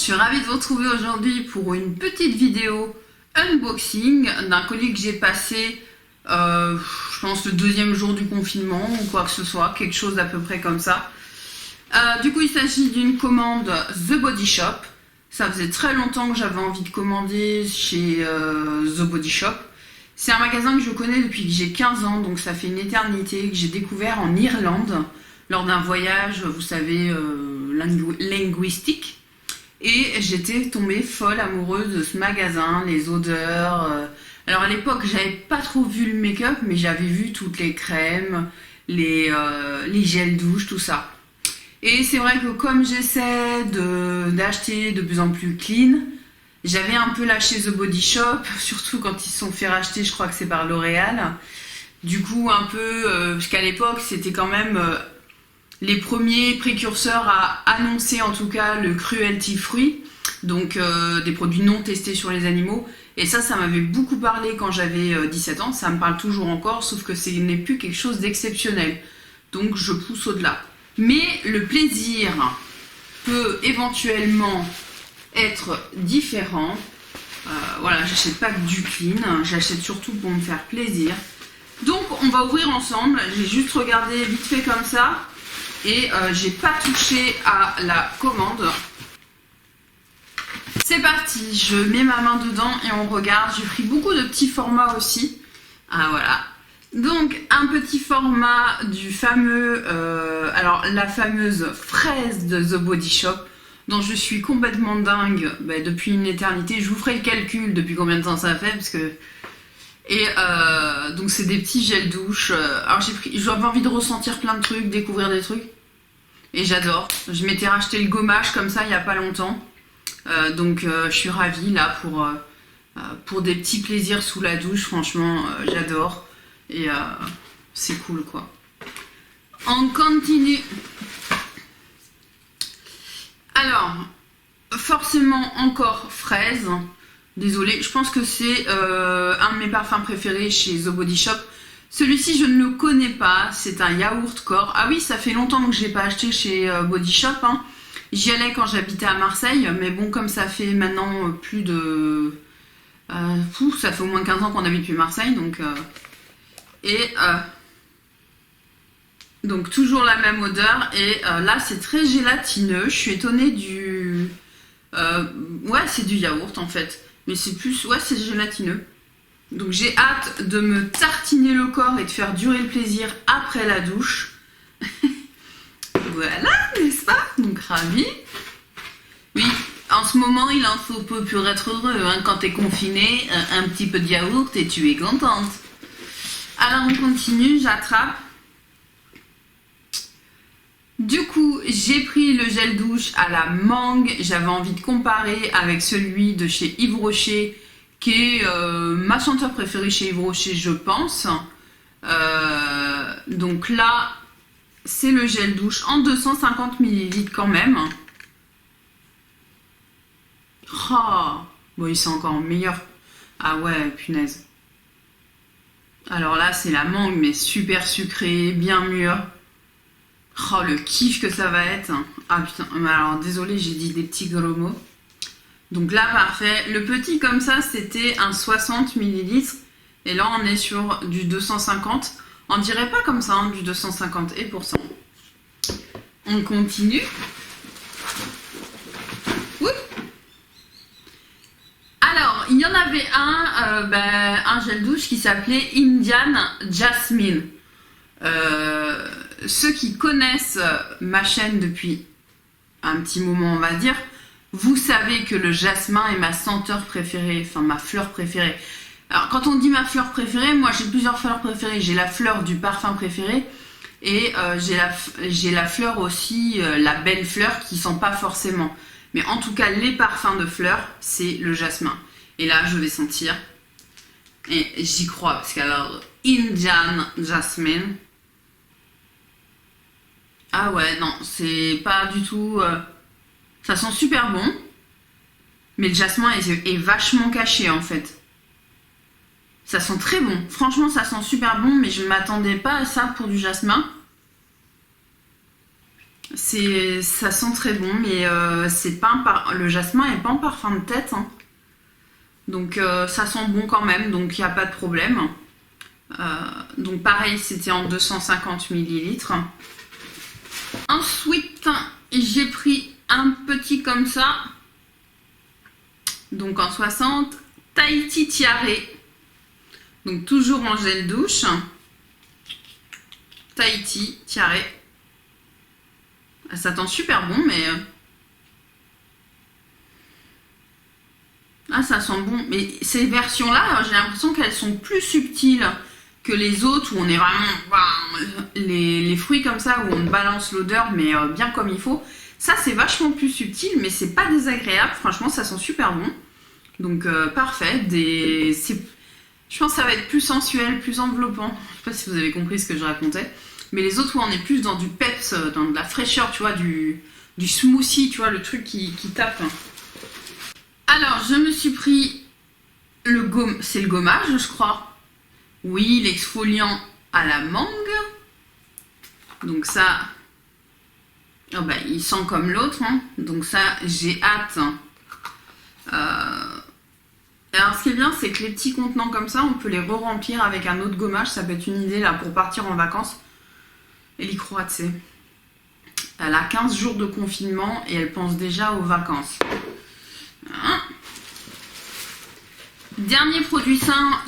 je suis ravie de vous retrouver aujourd'hui pour une petite vidéo unboxing d'un colis que j'ai passé, je pense le deuxième jour du confinement ou quoi que ce soit, quelque chose d'à peu près comme ça. Du coup, il s'agit d'une commande The Body Shop. Ça faisait très longtemps que j'avais envie de commander chez The Body Shop. C'est un magasin que je connais depuis que j'ai 15 ans, donc ça fait une éternité, que j'ai découvert en Irlande lors d'un voyage, vous savez, linguistique. Et j'étais tombée folle amoureuse de ce magasin, les odeurs. Alors à l'époque, j'avais pas trop vu le make-up, mais j'avais vu toutes les crèmes, les gels douche, tout ça. Et c'est vrai que comme j'essaie d'acheter de plus en plus clean, j'avais un peu lâché The Body Shop, surtout quand ils se sont fait racheter, je crois que c'est par L'Oréal. Du coup, un peu, parce qu'à l'époque, c'était quand même les premiers précurseurs à annoncer en tout cas le cruelty free, donc des produits non testés sur les animaux. Et ça m'avait beaucoup parlé quand j'avais 17 ans, ça me parle toujours encore, sauf que ce n'est plus quelque chose d'exceptionnel. Donc je pousse au-delà. Mais le plaisir peut éventuellement être différent. Voilà, j'achète pas que du clean, j'achète surtout pour me faire plaisir. Donc on va ouvrir ensemble, j'ai juste regardé vite fait comme ça et j'ai pas touché à la commande. C'est parti, je mets ma main dedans et on regarde. J'ai pris beaucoup de petits formats aussi. Ah voilà. Donc un petit format du fameux, alors la fameuse fraise de The Body Shop, dont je suis complètement dingue depuis une éternité. Je vous ferai le calcul depuis combien de temps ça fait, parce que... Et donc c'est des petits gels douche. Alors j'avais envie de ressentir plein de trucs, découvrir des trucs. Et j'adore. Je m'étais racheté le gommage comme ça il n'y a pas longtemps. Donc je suis ravie là pour des petits plaisirs sous la douche. Franchement, j'adore. Et c'est cool quoi. On continue. Alors, forcément encore fraise. Désolée, je pense que c'est un de mes parfums préférés chez The Body Shop. Celui-ci, je ne le connais pas. C'est un yaourt corps. Ah oui, ça fait longtemps que je n'ai pas acheté chez Body Shop. Hein. J'y allais quand j'habitais à Marseille. Mais bon, comme ça fait maintenant plus de... ça fait au moins 15 ans qu'on habite depuis Marseille. Donc toujours la même odeur. Et là, c'est très gélatineux. Je suis étonnée du... ouais, c'est du yaourt en fait. Mais c'est plus... Ouais, c'est gélatineux. Donc j'ai hâte de me tartiner le corps et de faire durer le plaisir après la douche. Voilà, n'est-ce pas? Donc ravi. Oui, en ce moment, il en faut peu pour être heureux. Hein. Quand t'es confiné, un petit peu de yaourt et tu es contente. Alors on continue, j'attrape. Du coup, j'ai pris le gel douche à la mangue. J'avais envie de comparer avec celui de chez Yves Rocher, qui est ma senteur préférée chez Yves Rocher, je pense. Donc là, c'est le gel douche en 250 ml quand même. Oh, bon, il sent encore meilleur. Ah ouais, punaise. Alors là, c'est la mangue, mais super sucrée, bien mûre. Oh, le kiff que ça va être. Ah putain, alors désolé, j'ai dit des petits gros mots. Donc là, parfait. Le petit comme ça, c'était un 60 ml. Et là, on est sur du 250. On dirait pas comme ça, hein, du 250 et % On continue. Oups. Alors, il y en avait un gel douche qui s'appelait Indian Jasmine. Ceux qui connaissent ma chaîne depuis un petit moment, on va dire, vous savez que le jasmin est ma senteur préférée, enfin ma fleur préférée. Alors quand on dit ma fleur préférée, moi j'ai plusieurs fleurs préférées. J'ai la fleur du parfum préféré et j'ai la fleur aussi, la belle fleur qui sent pas forcément. Mais en tout cas, les parfums de fleurs, c'est le jasmin. Et là, je vais sentir. Et j'y crois, parce qu'alors, Indian Jasmine. Ah ouais, non, c'est pas du tout... ça sent super bon. Mais le jasmin est vachement caché, en fait. Ça sent très bon. Franchement, ça sent super bon, mais je ne m'attendais pas à ça pour du jasmin. ça sent très bon, mais c'est pas le jasmin est pas en parfum de tête, hein. Donc ça sent bon quand même, donc il n'y a pas de problème. Donc pareil, c'était en 250 millilitres. Ensuite, j'ai pris un petit comme ça, donc en 60, Tahiti Tiare. Donc toujours en gel douche. Tahiti Tiare. Ça sent super bon, mais... Ah, ça sent bon. Mais ces versions-là, j'ai l'impression qu'elles sont plus subtiles que les autres, où on est vraiment... Les fruits comme ça, où on balance l'odeur, mais bien comme il faut. Ça, c'est vachement plus subtil, mais c'est pas désagréable. Franchement, ça sent super bon. Donc, parfait. Je pense que ça va être plus sensuel, plus enveloppant. Je sais pas si vous avez compris ce que je racontais. Mais les autres, où on est plus dans du peps, dans de la fraîcheur, tu vois, du smoothie, tu vois, le truc qui tape. Alors, je me suis pris c'est le gommage, je crois. Oui, l'exfoliant à la mangue. Donc ça, oh bah, il sent comme l'autre, hein. Donc ça, j'ai hâte. Alors, ce qui est bien, c'est que les petits contenants comme ça, on peut les re-remplir avec un autre gommage. Ça peut être une idée là pour partir en vacances. Elle y croit, tu sais. Elle a 15 jours de confinement et elle pense déjà aux vacances. Hein. Dernier produit soin.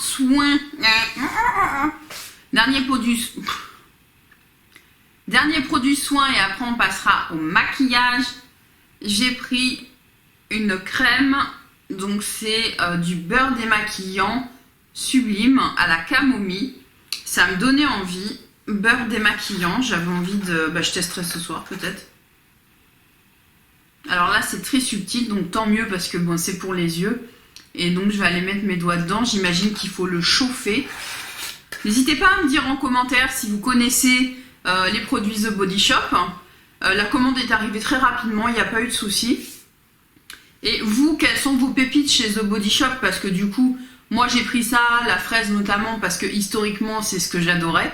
Dernier produit soin et après on passera au maquillage. J'ai pris une crème. Donc c'est du beurre démaquillant sublime à la camomille. Ça me donnait envie. Beurre démaquillant, j'avais envie de... Bah, je testerai ce soir peut-être. Alors là c'est très subtil, donc tant mieux parce que bon, c'est pour les yeux. Et donc je vais aller mettre mes doigts dedans. J'imagine qu'il faut le chauffer. N'hésitez pas à me dire en commentaire si vous connaissez les produits The Body Shop. La commande est arrivée très rapidement, il n'y a pas eu de souci. Et vous, quelles sont vos pépites chez The Body Shop? Parce que du coup, moi j'ai pris ça, la fraise notamment, parce que historiquement c'est ce que j'adorais.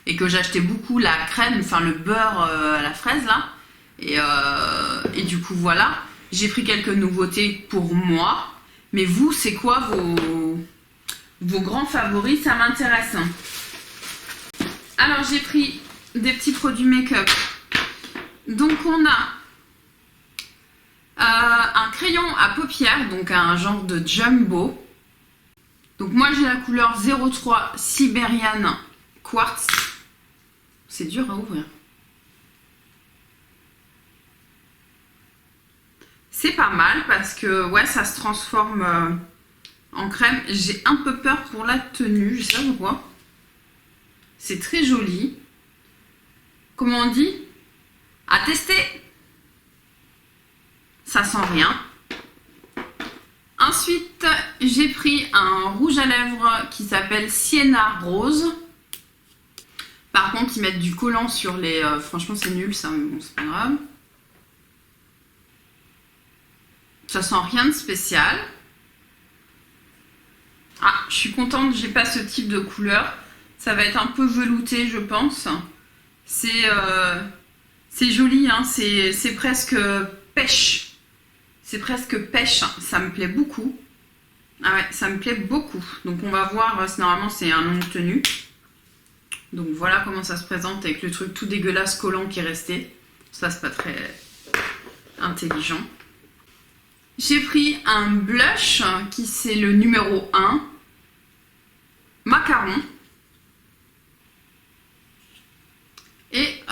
Et que j'achetais beaucoup la crème, enfin le beurre à la fraise là. Et du coup voilà, j'ai pris quelques nouveautés pour moi. Mais vous, c'est quoi vos grands favoris? Ça m'intéresse. Alors j'ai pris des petits produits make-up. Donc on a un crayon à paupières, donc un genre de jumbo. Donc moi j'ai la couleur 03 Siberian Quartz. C'est dur à ouvrir. C'est pas mal parce que ouais, ça se transforme en crème. J'ai un peu peur pour la tenue, je sais pas pourquoi. C'est très joli. Comment on dit? À tester. Ça sent rien. Ensuite, j'ai pris un rouge à lèvres qui s'appelle Sienna Rose. Par contre, ils mettent du collant sur les... franchement, c'est nul ça, mais bon, c'est pas grave. Ça sent rien de spécial. Ah, je suis contente, j'ai pas ce type de couleur. Ça va être un peu velouté, je pense. C'est joli, hein. C'est presque pêche. C'est presque pêche. Ça me plaît beaucoup. Ah ouais, ça me plaît beaucoup. Donc on va voir, normalement c'est un long tenue. Donc voilà comment ça se présente avec le truc tout dégueulasse collant qui est resté. Ça c'est pas très intelligent. J'ai pris un blush qui c'est le numéro 1. Macaron. Et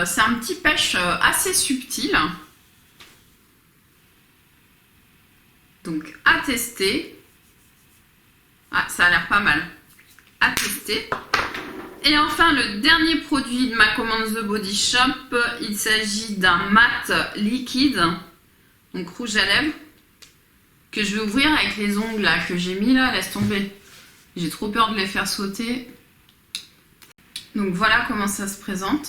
c'est un petit pêche assez subtil. Donc à tester. Ah, ça a l'air pas mal. À tester. Et enfin, le dernier produit de ma commande The Body Shop, il s'agit d'un mat liquide, donc rouge à lèvres, que je vais ouvrir avec les ongles là, que j'ai mis là, laisse tomber. J'ai trop peur de les faire sauter. Donc voilà comment ça se présente.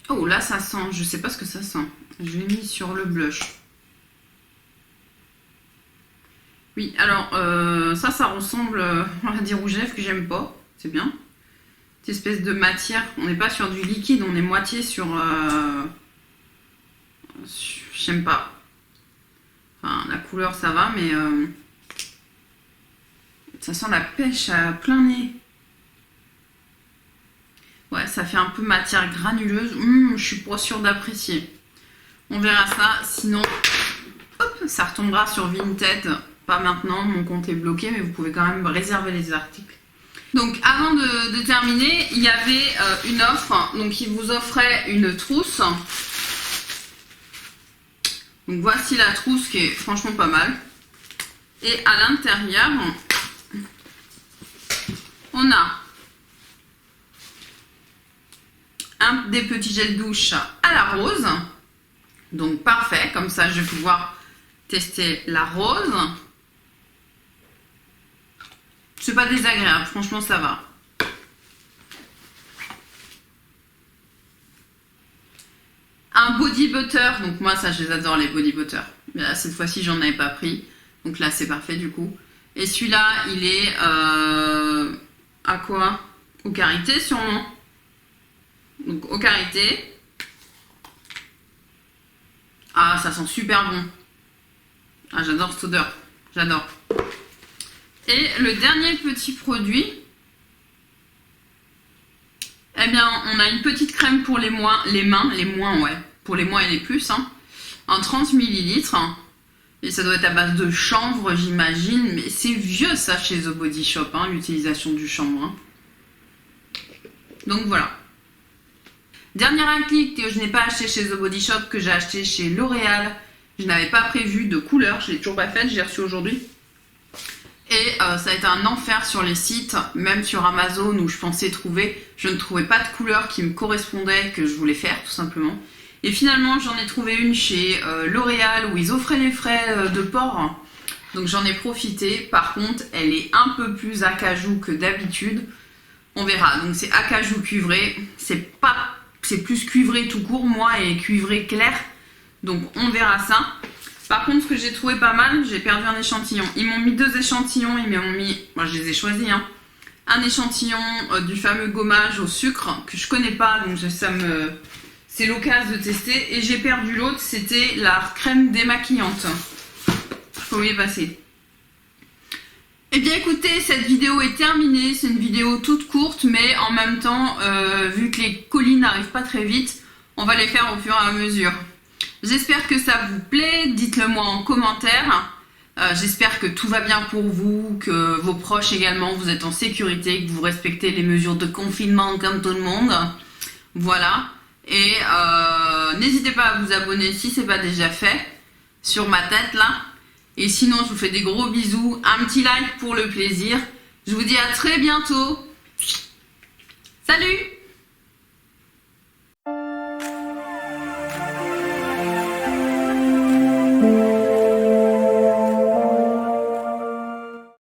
Oh là ça sent, je sais pas ce que ça sent. Je l'ai mis sur le blush. Oui, alors ça ressemble, on va dire, au gel que j'aime pas. C'est bien. Cette espèce de matière, on n'est pas sur du liquide, on est moitié sur... j'aime pas. Enfin, la couleur ça va, mais ça sent la pêche à plein nez. Ouais, ça fait un peu matière granuleuse. Je suis pas sûre d'apprécier. On verra ça, sinon hop, ça retombera sur Vinted. Pas maintenant, mon compte est bloqué, mais vous pouvez quand même réserver les articles. Donc avant de terminer, il y avait une offre. Donc il vous offrait une trousse. Donc voici la trousse qui est franchement pas mal. Et à l'intérieur, on a des petits gels douche à la rose. Donc parfait, comme ça je vais pouvoir tester la rose. C'est pas désagréable, franchement ça va. Un body butter, donc moi ça je les adore les body butter. Mais là cette fois-ci j'en avais pas pris, donc là c'est parfait du coup. Et celui-là il est à quoi? Au karité sûrement. Donc au karité. Ah ça sent super bon. Ah j'adore cette odeur, j'adore. Et le dernier petit produit, eh bien on a une petite crème pour les mains, ouais, pour les moins et les plus, hein, en 30 ml. Et ça doit être à base de chanvre, j'imagine, mais c'est vieux ça chez The Body Shop, hein, l'utilisation du chanvre. Hein. Donc voilà. Dernier article que je n'ai pas acheté chez The Body Shop, que j'ai acheté chez L'Oréal. Je n'avais pas prévu de couleur, je ne l'ai toujours pas faite, j'ai reçu aujourd'hui. Et ça a été un enfer sur les sites, même sur Amazon où je pensais trouver, je ne trouvais pas de couleur qui me correspondait, que je voulais faire tout simplement. Et finalement j'en ai trouvé une chez L'Oréal où ils offraient les frais de port, donc j'en ai profité. Par contre elle est un peu plus acajou que d'habitude, on verra. Donc c'est acajou cuivré, c'est plus cuivré tout court, moi, et cuivré clair, donc on verra ça. Par contre, ce que j'ai trouvé pas mal, j'ai perdu un échantillon. Ils m'ont mis 2 échantillons, ils m'ont mis, moi je les ai choisis, hein. Un échantillon du fameux gommage au sucre, que je connais pas, donc c'est l'occasion de tester. Et j'ai perdu l'autre, c'était la crème démaquillante. Faut y passer. Eh bien écoutez, cette vidéo est terminée, c'est une vidéo toute courte, mais en même temps, vu que les colis n'arrivent pas très vite, on va les faire au fur et à mesure. J'espère que ça vous plaît, dites-le moi en commentaire. J'espère que tout va bien pour vous, que vos proches également, vous êtes en sécurité, que vous respectez les mesures de confinement comme tout le monde. Voilà. Et n'hésitez pas à vous abonner si ce n'est pas déjà fait, sur ma tête là. Et sinon, je vous fais des gros bisous, un petit like pour le plaisir. Je vous dis à très bientôt. Salut!